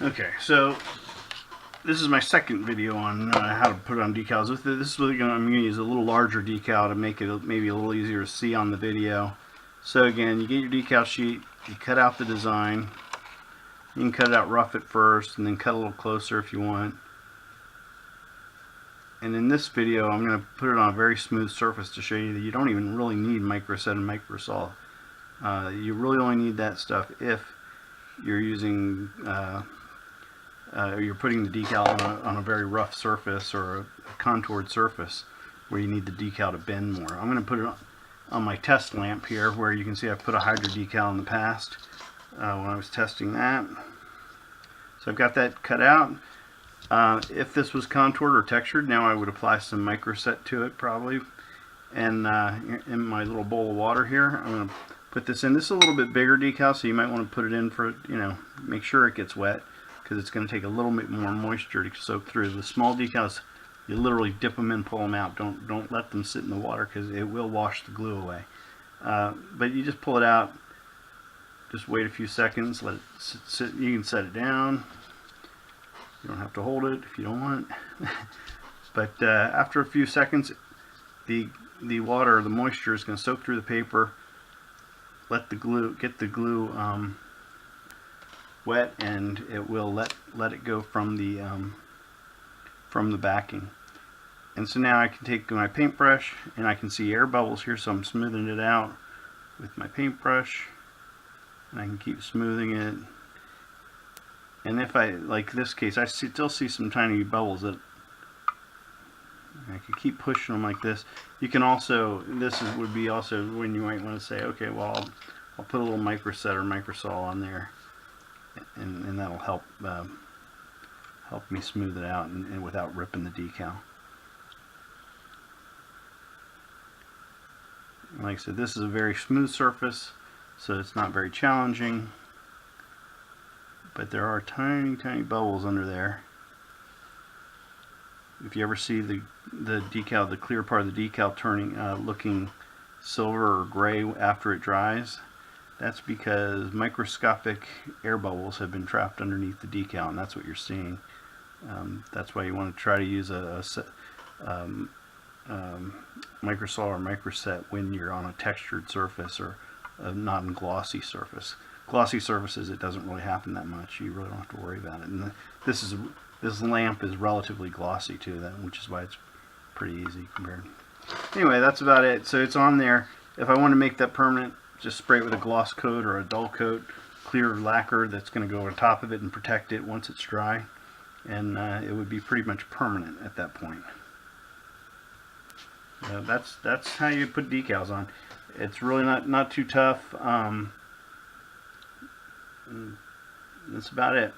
Okay, so this is my second video on how to put on decals. This is really I'm going to use a little larger decal to make it maybe a little easier to see on the video. So again, you get your decal sheet, you cut out the design. You can cut it out rough at first and then cut a little closer if you want. And in this video, I'm going to put it on a very smooth surface to show you that you don't even really need microset and microsaw. You really only need that stuff if you're using you're putting the decal on a very rough surface or a contoured surface where you need the decal to bend more. I'm going to put it on my test lamp here, where you can see I've put a Hydra decal in the past when I was testing that. So I've got that cut out. If this was contoured or textured, now I would apply some microset to it probably. And in my little bowl of water here, I'm going to put this in. This is a little bit bigger decal, so you might want to put it in for, make sure it gets wet, because it's going to take a little bit more moisture to soak through. The small decals, you literally dip them in, pull them out. Don't let them sit in the water, because it will wash the glue away. But you just pull it out, just wait a few seconds, let it sit. You can set it down. You don't have to hold it if you don't want it. But after a few seconds, the water, the moisture is going to soak through the paper. Let the glue get the glue wet, and it will let it go from the backing. And so now I can take my paintbrush, and I can see air bubbles here, so I'm smoothing it out with my paintbrush, and I can keep smoothing it. And if I, like this case, I still see some tiny bubbles that I can keep pushing them like this. You can also, would be also when you might want to say, okay, well, I'll put a little microset or microsaw on there, and that'll help help me smooth it out and without ripping the decal. Like I said, this is a very smooth surface, so it's not very challenging. But there are tiny bubbles under there. If you ever see the decal, the clear part of the decal turning, looking silver or gray after it dries, that's because microscopic air bubbles have been trapped underneath the decal, and that's what you're seeing. That's why you want to try to use a microsaw or microset when you're on a textured surface or a non-glossy surface. Glossy surfaces, it doesn't really happen that much. You really don't have to worry about it. And this lamp is relatively glossy too, which is why it's pretty easy compared. Anyway, that's about it. So it's on there. If I want to make that permanent, just spray it with a gloss coat or a dull coat, clear lacquer that's going to go on top of it and protect it once it's dry, and it would be pretty much permanent at that point. That's how you put decals on. It's really not too tough. That's about it.